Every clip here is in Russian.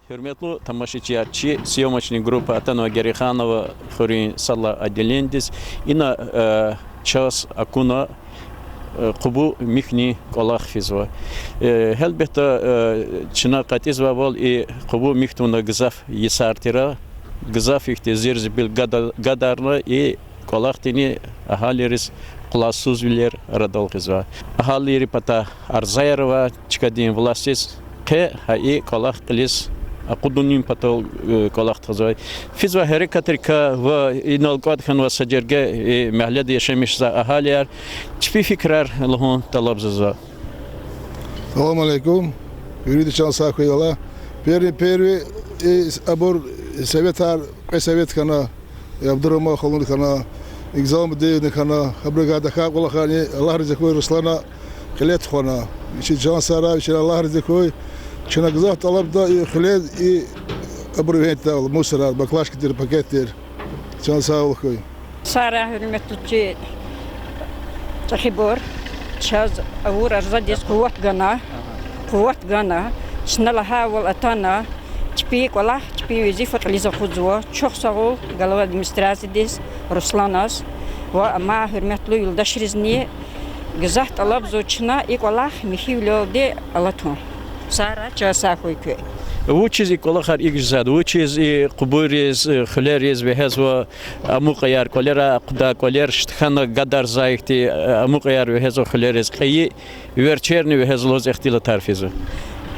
Hürmetli тамашачиячи, съемочная группа Атанова Гериханова, Хурин Салла Аделендис, и на час Акуна Кубу Михни Колах Физва. Хелбета Чина Катизва был и Кубу Михтуна Гзаф Есартира, Гзаф их тезирз был Гадарна и Колахтини Ахалирис Классузвилер Радолхизва. Ахалири Пата Арзайрова, Чикадин Властис, К, и Колах Клис. Акудуним потол колах тазой. Физва херекатрика в иналгад хан ва саджерге махлад яшемиш за ахалияр. Чпи фикрар лхон талабзаза. Салам алейкум. Юриди чан сахуйала. Первый абор советар, совет хана, Абдурама халун хана, экзам дейн хана, абригада хакула хани, Аллах ризакой Руслана, хилет хана. Иши жан сара, иши Аллах ризакой. Чина гзах талаб да и хлед и абрувейта мусора баклашки тир пакетир чан саулхой Сара хурметтучи тахибор чаз аур арзадис куват гана шнала хавал атана чпи кола чпи визифат лиза худзуа чохсагул галава администрациядис Русланас ва ама хурметтлу юлдашризни гзах талаб зучна и кола михивлёде алатун Сара часахуйкой. Учизи колахар игзад, учизи кубуриз, хлериз вехезва амукаяр колера куда колер штхана гадар заихти амукаяр вехезва хлериз каи верчерни вехезлоз ихтила тарфизу.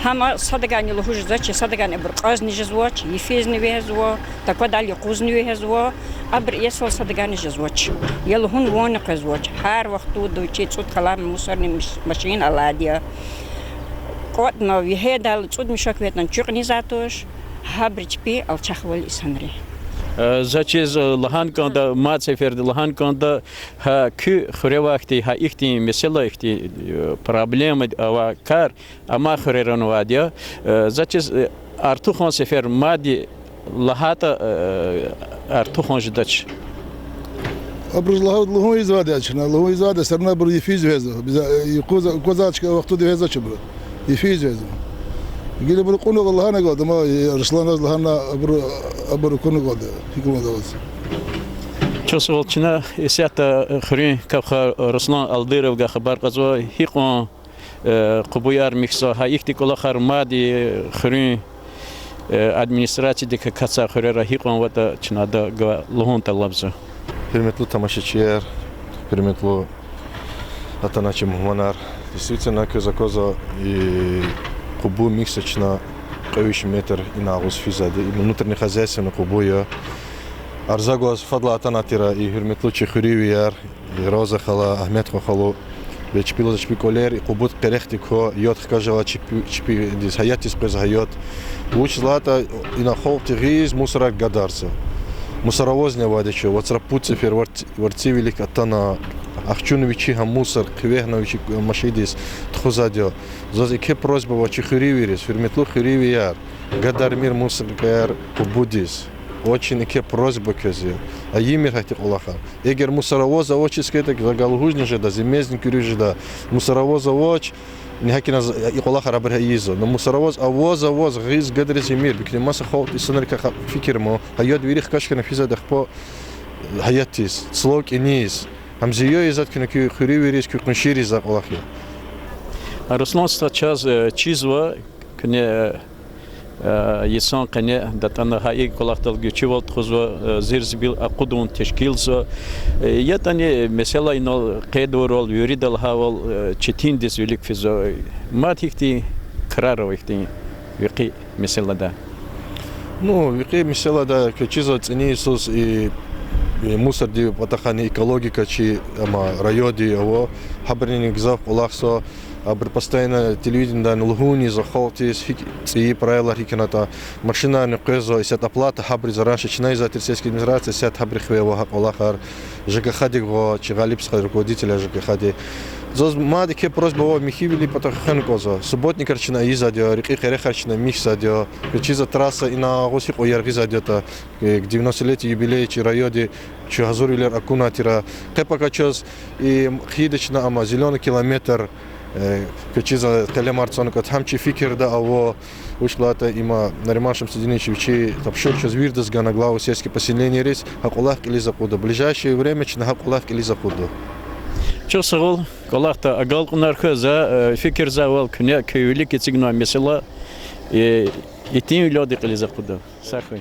Хама садагани лохужзачи садагани бурказни жзвач, ефезни вехезва, таква дали кузни вехезва, абр есвал садагани жзвач. Елхун вон казвач. Хар вахту дучи цут калам мусорни машин аладия. Котно вихедал цуд мишок ветнан чурнизатош хабричпи алчахвал исанри. Зачез лаханканда мацеферд лаханканда ха кю хревахти ха ихти mesela ихти проблемы ава кар ама хреран вадия зачез артухон сефер мади лахата артухон ждач. Абруз лаху извадачна лаху извада сарна бр ефиз везо biz козачка вахту везо чбр يفيز هذا قيل برقونه والله أنا قاد ما رسلان الله أنا أبرقونه قاد في كل مدرس شو سولتنا إسيات خرين كخ رسلان الدير وجا خبر قزوا هيقون قبويار مكسا هايختي كل آخر مادي خرين أدمنستراتي ديك كاتسا خريرة هيقون وتا شنا دا لهون تلابزه Hürmetli tamaşaçılar, hürmetli Атаначи Мухманар. Действительно, Коза и Кубу месячно кавиш метр и на физады и внутренне хозяйственно Кубуя. Арзагоз фадла Атанатира и Хюрметлучи Хуривияр и Роза Хала Ахмед Хохалу. Ведь пилот шпиколер и Кубут перехтико йод хкажала чипи дис хаятис презайот. Училата и на холте риз мусорак гадарса. Мусоровозня вадичо, вот срапуцифер варти велик Атана Ахчуновичи хамусар, Квехновичи машидис, Тхузадио. Зоз ике просьба вачи Хуривирис, Фирметлу Хуривияр, Гадар мир мусоркаяр Кубудис. Очень ике просьба кези. А имя хати Аллаха. Егер мусоровоза очи скетек загалгужни жеда, земезник юрижда, мусоровоза оч, нехакина и Аллаха рабер хаизо. Но мусоровоз авоз гиз гадрис мир, бикни маса хот и сонарка фикирмо, хайод вирих кашкана физадах по хаятис, слог и низ. Амзиё изат кюнки Хуривирис кюкншири за Аллахи. Руслан сейчас чизва кне يسون قناة دتنا هاي كلاخ تلقي شوال تخزوا زيرزبيل أقدون تشكيلزا يتاني مثلا إنه قدور يريد الهوال تشتين دس يلك في زا ما تيجي قرار ويختي يقي مثلا ده Ну, يقي مثلا ده كشيزة تني سوس مصر دي بتخاني экологика чи ама райоди его хабрини гзав Аллахсо абр постоянно телевидение да лгуни захолтис и правила хикната машина не козо сет оплата хабри заранше чинай за терсийской администрации сет хабри хвева Аллахар ЖКХ дего чигалипского руководителя ЖКХ зоз мад ке просьба во михивили потахан козо субботник арчина изадио реки херехарчина михсадио чиза трасса и на госик оярги задета к 90-летию юбилея чи райоди чи газурилер акунатира кепака чоз и хидечна ама зеленый километр Качиза телемарцон кат хамчи фикер да аво ушлата има Нариман Шамсудинович учи тапшурча звирдас гана главу сельских поселений рейс хакулах или закуда. В ближайшее время чна хакулах или закуда. Çok sağ ol. Kolakta agal kunarkı za fikir za ol kne köylük etsigno mesela itin ülodi qiliza quda. Saxoy.